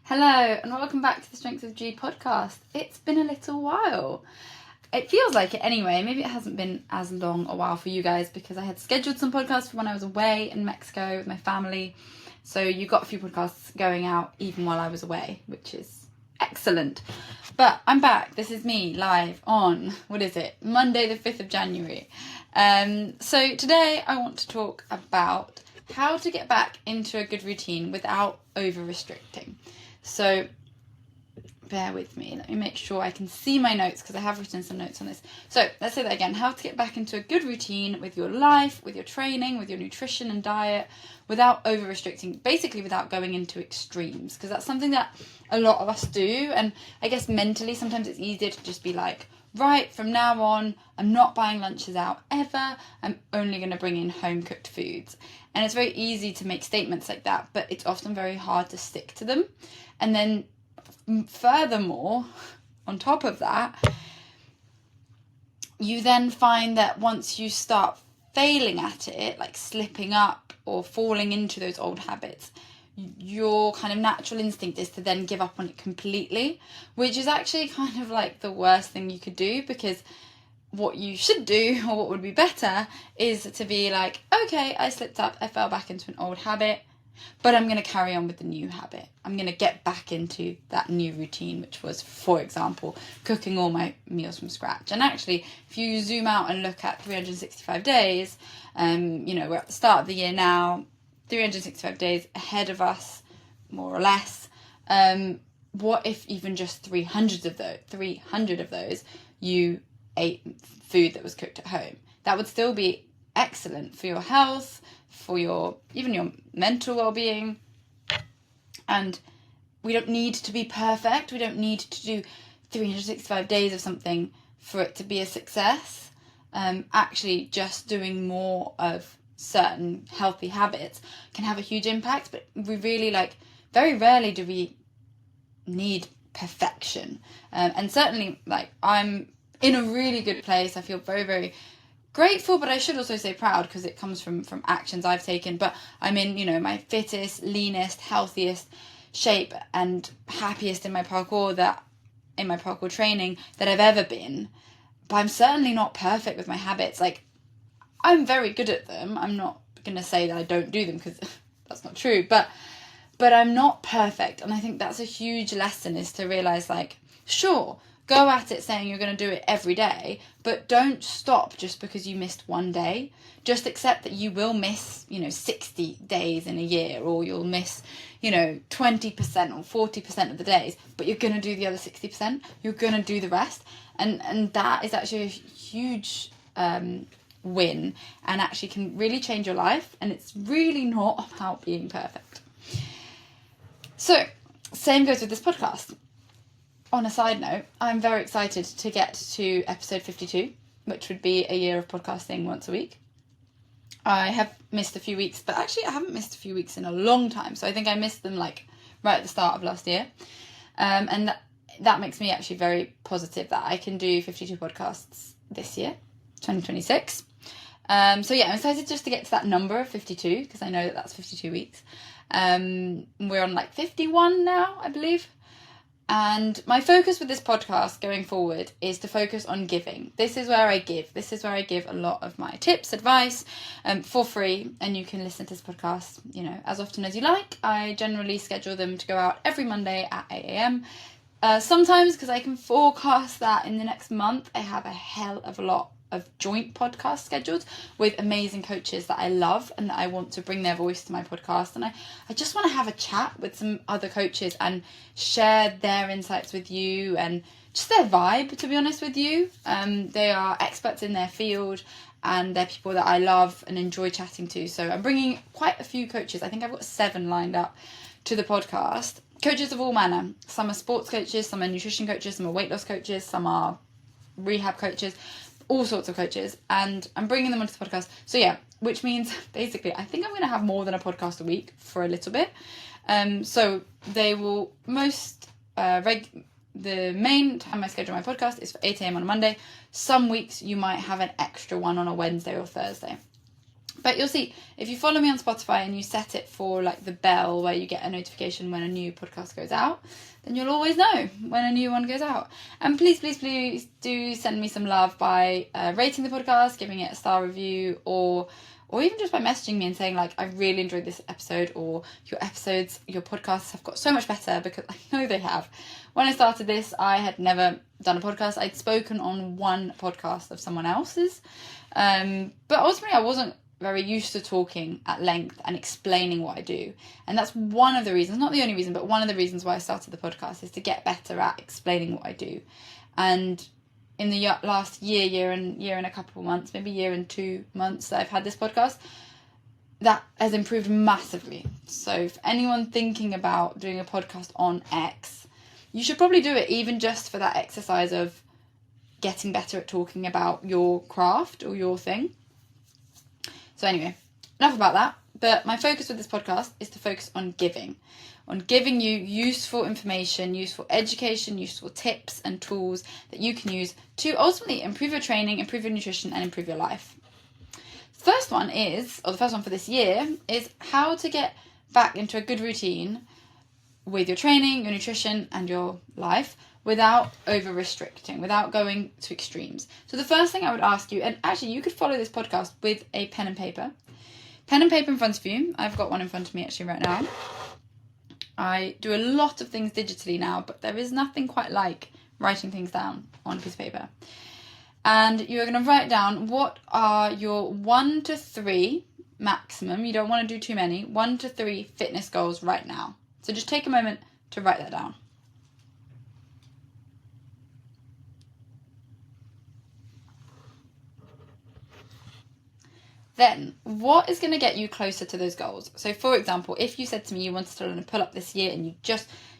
Hello and welcome back to the Strengths of G podcast. It's been a little while. It feels like it anyway. Maybe it hasn't been as long a while for you guys because I had scheduled some podcasts for when I was away in Mexico with my family. So you got a few podcasts going out even while I was away, which is excellent. But I'm back. This is me live on, Monday the 5th of January. So today I want to talk about how to get back into a good routine without over-restricting. So bear with me. Let me make sure I can see my notes because I have written some notes on this. So let's say that again. How to get back into a good routine with your life, with your training, with your nutrition and diet without over-restricting, basically without going into extremes, because that's something that a lot of us do. And I guess mentally sometimes it's easier to just be like, right, from now on, I'm not buying lunches out ever. I'm only going to bring in home-cooked foods. And it's very easy to make statements like that, but it's often very hard to stick to them. And then furthermore, on top of that, you then find that once you start failing at it, like slipping up or falling into those old habits, your kind of natural instinct is to then give up on it completely, which is actually kind of like the worst thing you could do, because what you should do, or what would be better, is to be like, okay, I slipped up, I fell back into an old habit, but I'm going to carry on with the new habit. I'm going to get back into that new routine, which was, for example, cooking all my meals from scratch. And actually, if you zoom out and look at 365 days, we're at the start of the year now, 365 days ahead of us, more or less. What if even just 300 of those you ate food that was cooked at home? That would still be excellent for your health, for even your mental well-being. And we don't need to be perfect. We don't need to do 365 days of something for it to be a success. Actually, just doing more of certain healthy habits can have a huge impact, but we really very rarely do we need perfection. And certainly, I'm in a really good place. I feel very, very grateful, but I should also say proud, because it comes from actions I've taken. But I'm in, my fittest, leanest, healthiest shape and happiest in my parkour training that I've ever been. But I'm certainly not perfect with my habits. I'm very good at them. I'm not going to say that I don't do them, because that's not true. But I'm not perfect. And I think that's a huge lesson, is to realise, sure, go at it saying you're going to do it every day, but don't stop just because you missed one day. Just accept that you will miss, 60 days in a year, or you'll miss, 20% or 40% of the days, but you're going to do the other 60%. You're going to do the rest. And that is actually a huge win, and actually can really change your life. And it's really not about being perfect. So, same goes with this podcast. On a side note, I'm very excited to get to episode 52, which would be a year of podcasting once a week. I have missed a few weeks, but actually I haven't missed a few weeks in a long time. So I think I missed them right at the start of last year. And that makes me actually very positive that I can do 52 podcasts this year, 2026. I'm excited just to get to that number of 52, because I know that that's 52 weeks. We're on 51 now, I believe. And my focus with this podcast going forward is to focus on giving. This is where I give. This is where I give a lot of my tips, advice, for free. And you can listen to this podcast, as often as you like. I generally schedule them to go out every Monday at 8 a.m. Sometimes, because I can forecast that in the next month, I have a hell of a lot of joint podcast scheduled with amazing coaches that I love and that I want to bring their voice to my podcast. And I just want to have a chat with some other coaches and share their insights with you and just their vibe, to be honest with you. They are experts in their field, and they're people that I love and enjoy chatting to. So I'm bringing quite a few coaches. I think I've got 7 lined up to the podcast. Coaches of all manner. Some are sports coaches, some are nutrition coaches, some are weight loss coaches, some are rehab coaches, all sorts of coaches, and I'm bringing them onto the podcast. So yeah, which means basically I think I'm going to have more than a podcast a week for a little bit. So they will the main time I schedule my podcast is for 8 a.m. on a Monday. Some weeks you might have an extra one on a Wednesday or Thursday. But you'll see, if you follow me on Spotify and you set it for like the bell where you get a notification when a new podcast goes out, then you'll always know when a new one goes out. And please, please, please do send me some love by rating the podcast, giving it a star review, or even just by messaging me and saying like, I really enjoyed this episode, or your podcasts have got so much better, because I know they have. When I started this, I had never done a podcast. I'd spoken on one podcast of someone else's, but ultimately I wasn't very used to talking at length and explaining what I do. And that's one of the reasons, not the only reason, but one of the reasons why I started the podcast, is to get better at explaining what I do. And in the last year and a couple of months, maybe year and 2 months that I've had this podcast, that has improved massively. So for anyone thinking about doing a podcast on X, you should probably do it even just for that exercise of getting better at talking about your craft or your thing. So anyway, enough about that. But my focus with this podcast is to focus on giving you useful information, useful education, useful tips and tools that you can use to ultimately improve your training, improve your nutrition, and improve your life. The first one for this year, is how to get back into a good routine with your training, your nutrition, and your life without over-restricting, without going to extremes. So the first thing I would ask you, and actually you could follow this podcast with a pen and paper. Pen and paper in front of you. I've got one in front of me actually right now. I do a lot of things digitally now, but there is nothing quite like writing things down on a piece of paper. And you're going to write down what are your 1 to 3 maximum, you don't want to do too many, 1 to 3 fitness goals right now. So just take a moment to write that down. Then, what is going to get you closer to those goals? So, for example, if you said to me you wanted to learn a pull-up this year and you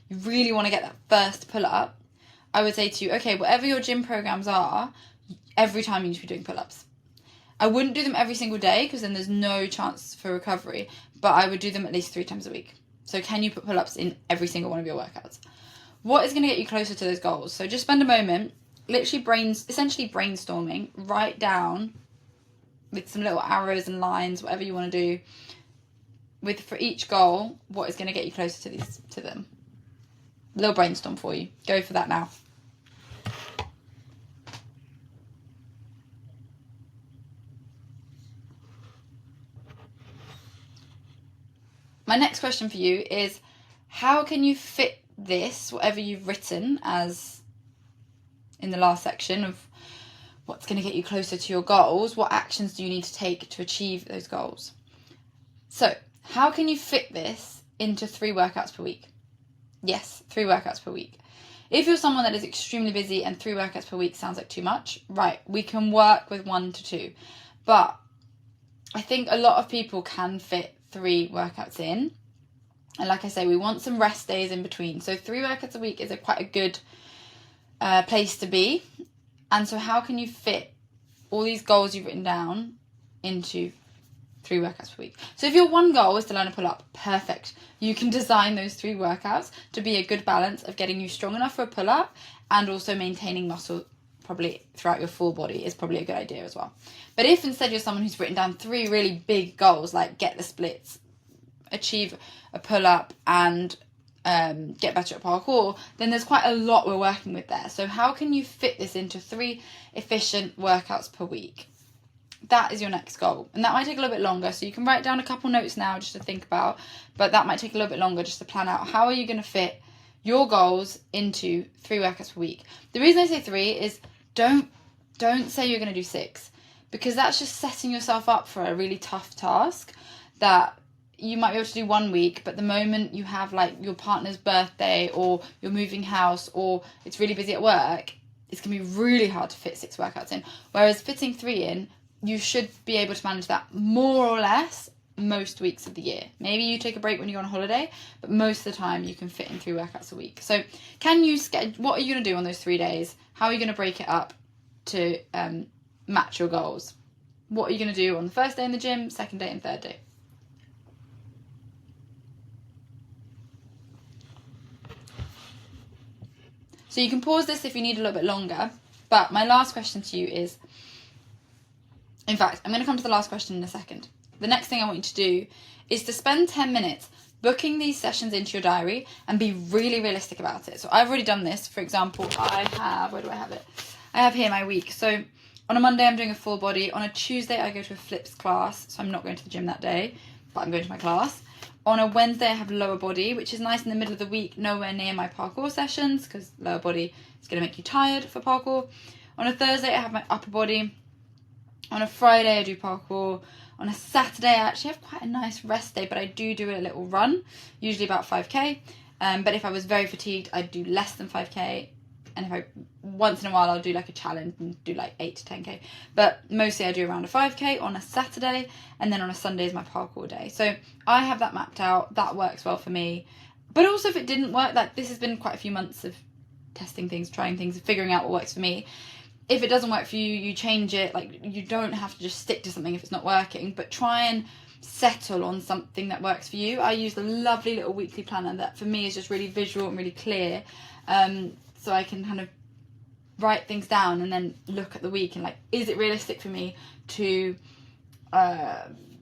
really want to get that first pull-up, I would say to you, okay, whatever your gym programs are, every time you need to be doing pull-ups. I wouldn't do them every single day because then there's no chance for recovery, but I would do them at least 3 times a week. So can you put pull-ups in every single one of your workouts? What is going to get you closer to those goals? So just spend a moment, literally essentially brainstorming, write down with some little arrows and lines, whatever you want to do, for each goal, what is going to get you closer to them. A little brainstorm for you. Go for that now. My next question for you is, how can you fit this, whatever you've written as in the last section of what's going to get you closer to your goals, what actions do you need to take to achieve those goals? So, how can you fit this into 3 workouts per week? Yes, 3 workouts per week. If you're someone that is extremely busy and 3 workouts per week sounds like too much, right, we can work with 1 to 2. But I think a lot of people can fit 3 workouts in. And like I say, we want some rest days in between. So 3 workouts a week is quite a good place to be. And so how can you fit all these goals you've written down into 3 workouts per week? So if your one goal is to learn a pull-up, perfect. You can design those 3 workouts to be a good balance of getting you strong enough for a pull-up and also maintaining muscle probably throughout your full body is probably a good idea as well. But if instead you're someone who's written down 3 really big goals, like get the splits, achieve a pull-up, and get better at parkour, then there's quite a lot we're working with there. So how can you fit this into 3 efficient workouts per week? That is your next goal. And that might take a little bit longer. So you can write down a couple notes now just to think about, but that might take a little bit longer just to plan out how are you going to fit your goals into 3 workouts per week. The reason I say 3 is don't say you're going to do 6, because that's just setting yourself up for a really tough task that you might be able to do 1 week, but the moment you have like your partner's birthday or you're moving house or it's really busy at work, it's going to be really hard to fit 6 workouts in. Whereas fitting 3 in, you should be able to manage that more or less most weeks of the year. Maybe you take a break when you're on holiday, but most of the time you can fit in 3 workouts a week. So can you what are you going to do on those 3 days? How are you going to break it up to match your goals? What are you going to do on the first day in the gym, second day and third day? So you can pause this if you need a little bit longer, but my last question to you is, in fact, I'm going to come to the last question in a second. the next thing I want you to do is to spend 10 minutes booking these sessions into your diary and be really realistic about it. So I've already done this. For example, I have, where do I have it? I have here my week. So on a Monday, I'm doing a full body. On a Tuesday, I go to a flips class. So I'm not going to the gym that day, but I'm going to my class. On a Wednesday, I have lower body, which is nice in the middle of the week, nowhere near my parkour sessions, because lower body is going to make you tired for parkour. On a Thursday, I have my upper body. On a Friday, I do parkour. On a Saturday, I actually have quite a nice rest day, but I do a little run, usually about 5k. But if I was very fatigued, I'd do less than 5k. And if I, once in a while, I'll do like a challenge and do like 8 to 10k. But mostly I do around a 5k on a Saturday, and then on a Sunday is my parkour day. So I have that mapped out. That works well for me. But also if it didn't work, like this has been quite a few months of testing things, trying things, figuring out what works for me. If it doesn't work for you, you change it. Like, you don't have to just stick to something if it's not working, but try and settle on something that works for you. I use the lovely little weekly planner that for me is just really visual and really clear. So I can kind of write things down and then look at the week and like, is it realistic for me to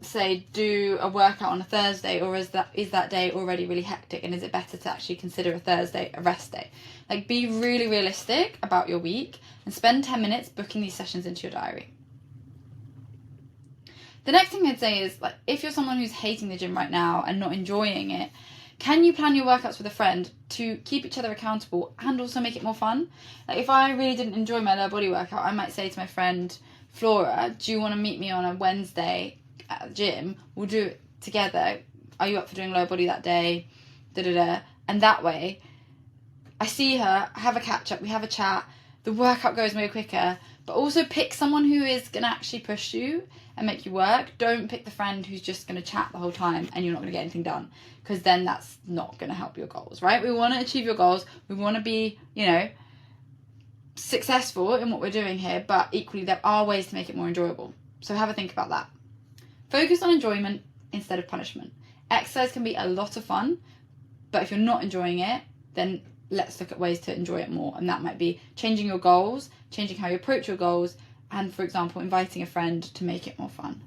say do a workout on a Thursday, or is that day already really hectic, and is it better to actually consider a Thursday a rest day? Like, be really realistic about your week and spend 10 minutes booking these sessions into your diary. The next thing I'd say is, like, if you're someone who's hating the gym right now and not enjoying it, can you plan your workouts with a friend to keep each other accountable and also make it more fun? Like, if I really didn't enjoy my lower body workout, I might say to my friend Flora, do you want to meet me on a Wednesday at the gym? We'll do it together. Are you up for doing lower body that day? And that way, I see her, I have a catch up, we have a chat, the workout goes way quicker. But also pick someone who is going to actually push you and make you work. Don't pick the friend who's just going to chat the whole time and you're not going to get anything done, because then that's not going to help your goals, right? We want to achieve your goals. We want to be, successful in what we're doing here, but equally there are ways to make it more enjoyable. So have a think about that. Focus on enjoyment instead of punishment. Exercise can be a lot of fun, but if you're not enjoying it, then let's look at ways to enjoy it more. And that might be changing your goals, changing how you approach your goals, and, for example, inviting a friend to make it more fun.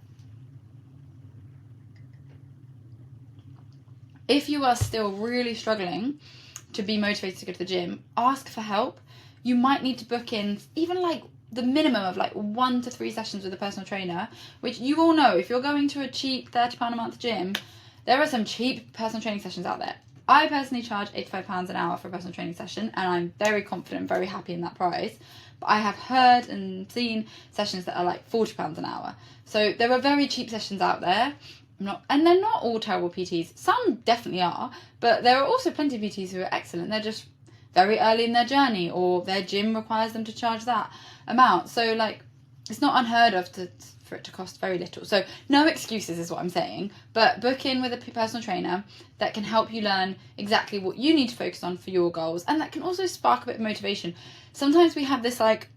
If you are still really struggling to be motivated to go to the gym, ask for help. You might need to book in even like the minimum of like 1 to 3 sessions with a personal trainer, which you all know, if you're going to a cheap £30 a month gym, there are some cheap personal training sessions out there. I personally charge £85 an hour for a personal training session, and I'm very confident and very happy in that price. But I have heard and seen sessions that are like £40 an hour. So there are very cheap sessions out there. And they're not all terrible PTs. Some definitely are, but there are also plenty of PTs who are excellent. They're just very early in their journey, or their gym requires them to charge that amount. So like, it's not unheard of for it to cost very little. So no excuses is what I'm saying, but book in with a personal trainer that can help you learn exactly what you need to focus on for your goals, and that can also spark a bit of motivation. Sometimes we have this like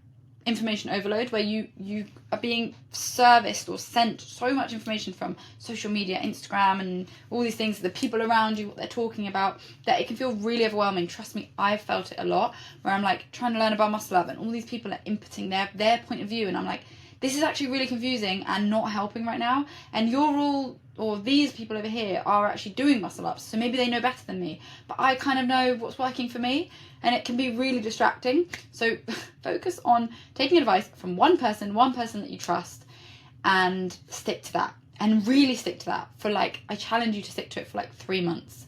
information overload where you are being serviced or sent so much information from social media, Instagram, and all these things, the people around you, what they're talking about, that it can feel really overwhelming. Trust me, I've felt it a lot, where I'm like trying to learn about muscle up and all these people are inputting their point of view, and I'm like, this is actually really confusing and not helping right now. And you're all, or these people over here are actually doing muscle ups, so maybe they know better than me, but I kind of know what's working for me, and it can be really distracting. So focus on taking advice from one person that you trust, and stick to that, and really stick to that for like, I challenge you to stick to it for like 3 months.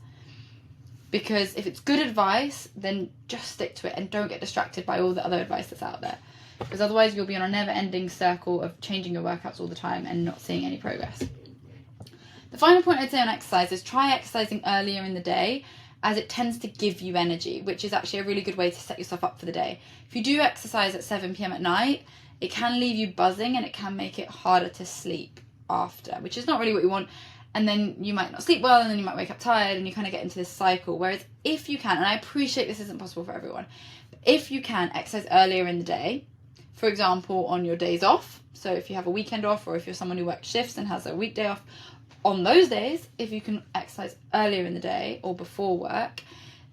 Because if it's good advice, then just stick to it and don't get distracted by all the other advice that's out there. Because otherwise you'll be on a never-ending circle of changing your workouts all the time and not seeing any progress. The final point I'd say on exercise is try exercising earlier in the day, as it tends to give you energy, which is actually a really good way to set yourself up for the day. If you do exercise at 7 p.m. at night, it can leave you buzzing and it can make it harder to sleep after, which is not really what you want. And then you might not sleep well, and then you might wake up tired, and you kind of get into this cycle. Whereas if you can, and I appreciate this isn't possible for everyone, but if you can exercise earlier in the day, for example, on your days off, so if you have a weekend off, or if you're someone who works shifts and has a weekday off, on those days, if you can exercise earlier in the day or before work,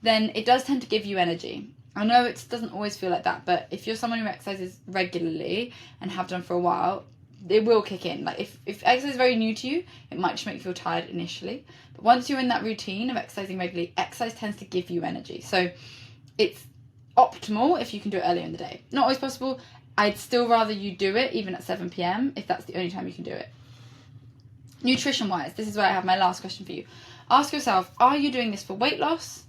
then it does tend to give you energy. I know it doesn't always feel like that, but if you're someone who exercises regularly and have done for a while, it will kick in. Like if exercise is very new to you, it might just make you feel tired initially. But once you're in that routine of exercising regularly, exercise tends to give you energy. So it's optimal if you can do it earlier in the day. Not always possible. I'd still rather you do it even at 7 p.m. if that's the only time you can do it. Nutrition wise, this is where I have my last question for you. Ask yourself, are you doing this for weight loss,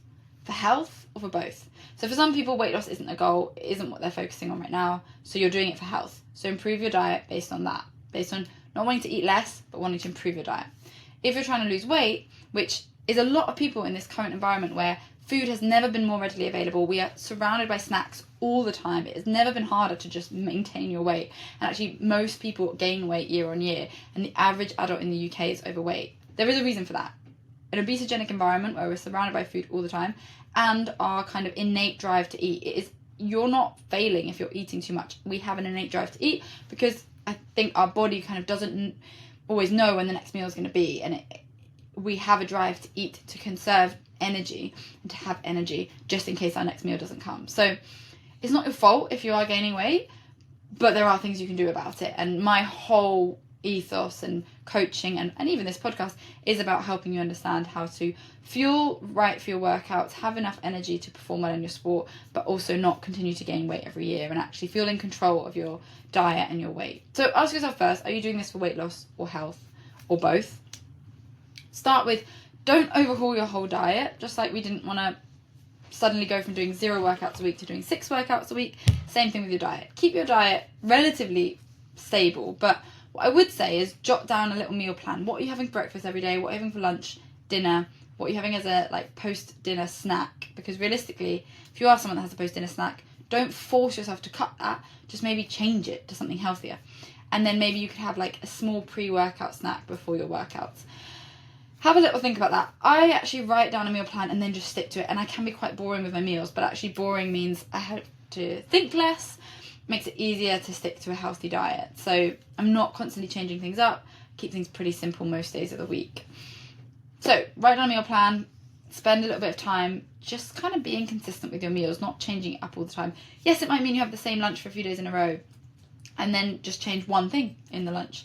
for health, or for both? So for some people, weight loss isn't a goal, it isn't what they're focusing on right now, so you're doing it for health. So improve your diet based on that, based on not wanting to eat less, but wanting to improve your diet. If you're trying to lose weight, which is a lot of people in this current environment where food has never been more readily available, we are surrounded by snacks all the time. It has never been harder to just maintain your weight. And actually, most people gain weight year on year, and the average adult in the UK is overweight. There is a reason for that. An obesogenic environment where we're surrounded by food all the time, and our kind of innate drive to eat, you're not failing if you're eating too much. We have an innate drive to eat because I think our body kind of doesn't always know when the next meal is going to be, and we have a drive to eat to conserve energy and to have energy just in case our next meal doesn't come. So it's not your fault if you are gaining weight, but there are things you can do about it. And my whole ethos and coaching and even this podcast is about helping you understand how to fuel right for your workouts, have enough energy to perform well in your sport, but also not continue to gain weight every year, and actually feel in control of your diet and your weight. So ask yourself first, are you doing this for weight loss or health, or both? Start with, don't overhaul your whole diet, just like we didn't want to suddenly go from doing 0 workouts a week to doing 6 workouts a week. Same thing with your diet. Keep your diet relatively stable, but what I would say is jot down a little meal plan. What are you having for breakfast every day? What are you having for lunch, dinner? What are you having as a post-dinner snack? Because realistically, if you are someone that has a post-dinner snack, don't force yourself to cut that. Just maybe change it to something healthier. And then maybe you could have a small pre-workout snack before your workouts. Have a little think about that. I actually write down a meal plan and then just stick to it. And I can be quite boring with my meals, but actually boring means I have to think less. Makes it easier to stick to a healthy diet. So I'm not constantly changing things up. Keep things pretty simple most days of the week. So write down a meal plan. Spend a little bit of time just kind of being consistent with your meals, not changing it up all the time. Yes, it might mean you have the same lunch for a few days in a row and then just change one thing in the lunch.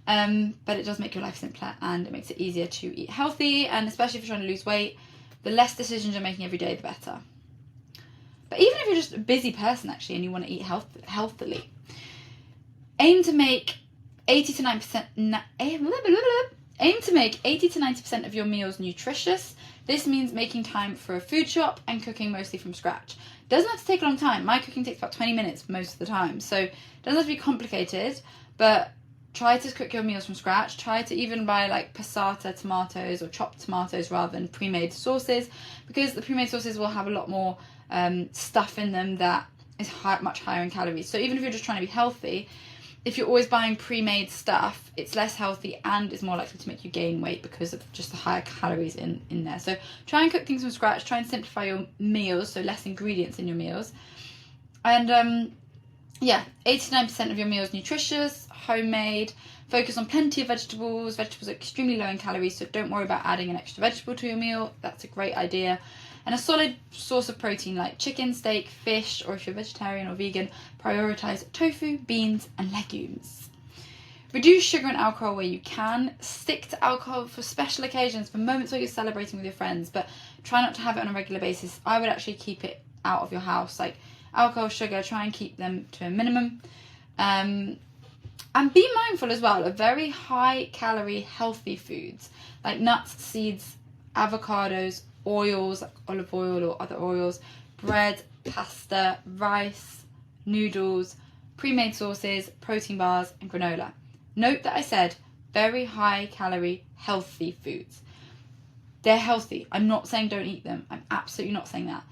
But it does make your life simpler and it makes it easier to eat healthy, and especially if you're trying to lose weight, the less decisions you're making every day, the better. But even if you're just a busy person actually and you want to eat healthily, aim to make 80 to 90% of your meals nutritious. This means making time for a food shop and cooking mostly from scratch. Doesn't have to take a long time. My cooking takes about 20 minutes most of the time, so it doesn't have to be complicated, but try to cook your meals from scratch. Try to even buy passata tomatoes or chopped tomatoes rather than pre-made sauces, because the pre-made sauces will have a lot more stuff in them that is much higher in calories. So even if you're just trying to be healthy, if you're always buying pre-made stuff, it's less healthy and is more likely to make you gain weight because of just the higher calories in there. So try and cook things from scratch. Try and simplify your meals, so less ingredients in your meals. And 89% of your meals nutritious, homemade. Focus on plenty of vegetables. Vegetables are extremely low in calories, so don't worry about adding an extra vegetable to your meal. That's a great idea. And a solid source of protein like chicken, steak, fish, or if you're vegetarian or vegan, prioritise tofu, beans and legumes. Reduce sugar and alcohol where you can. Stick to alcohol for special occasions, for moments where you're celebrating with your friends, but try not to have it on a regular basis. I would actually keep it out of your house. Alcohol, sugar, try and keep them to a minimum. And be mindful as well of very high calorie healthy foods like nuts, seeds, avocados, oils like olive oil or other oils, bread, pasta, rice, noodles, pre-made sauces, protein bars and granola. Note that I said very high calorie healthy foods. They're healthy. I'm not saying don't eat them. I'm absolutely not saying that.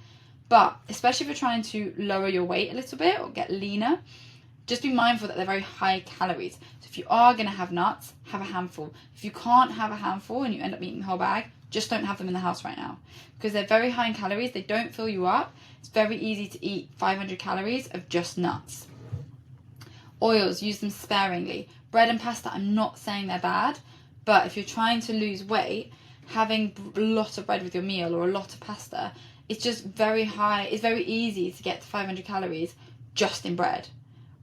But especially if you're trying to lower your weight a little bit or get leaner, just be mindful that they're very high calories. So if you are going to have nuts, have a handful. If you can't have a handful and you end up eating the whole bag, just don't have them in the house right now. Because they're very high in calories, they don't fill you up. It's very easy to eat 500 calories of just nuts. Oils, use them sparingly. Bread and pasta, I'm not saying they're bad, but if you're trying to lose weight, having a lot of bread with your meal or a lot of pasta, it's just very high. It's very easy to get to 500 calories just in bread.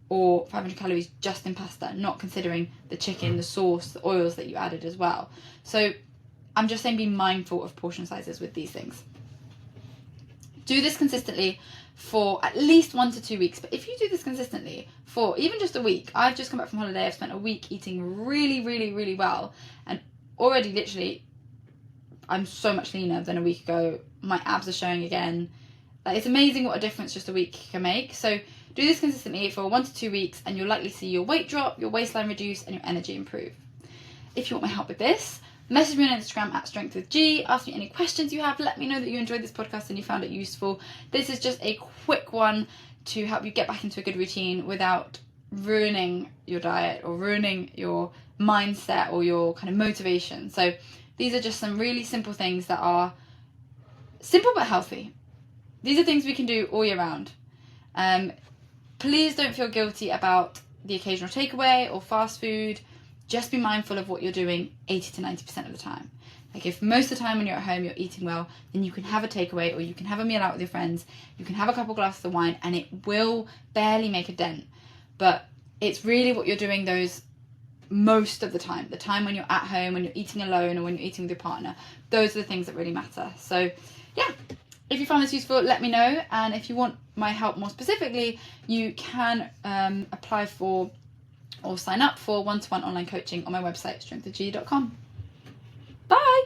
or 500 calories just in pasta, not considering the chicken, the sauce, the oils that you added as well. So I'm just saying be mindful of portion sizes with these things. Do this consistently for at least 1 to 2 weeks. But if you do this consistently for even just a week, I've just come back from holiday, I've spent a week eating really, really, really well, and already literally I'm so much leaner than a week ago. My abs are showing again. Like, it's amazing what a difference just a week can make. So do this consistently for 1 to 2 weeks and you'll likely see your weight drop, your waistline reduce, and your energy improve. If you want my help with this, message me on Instagram at strengthwithg, ask me any questions you have, let me know that you enjoyed this podcast and you found it useful. This is just a quick one to help you get back into a good routine without ruining your diet or ruining your mindset or your kind of motivation. So these are just some really simple things that are simple but healthy. These are things we can do all year round. Please don't feel guilty about the occasional takeaway or fast food. Just be mindful of what you're doing 80 to 90% of the time. Like, if most of the time when you're at home you're eating well, then you can have a takeaway or you can have a meal out with your friends, you can have a couple glasses of wine, and it will barely make a dent. But it's really what you're doing those most of the time when you're at home, when you're eating alone, or when you're eating with your partner. Those are the things that really matter. So yeah, if you found this useful, let me know. And if you want my help more specifically, you can apply for or sign up for one-to-one online coaching on my website, strengthwithg.com. Bye!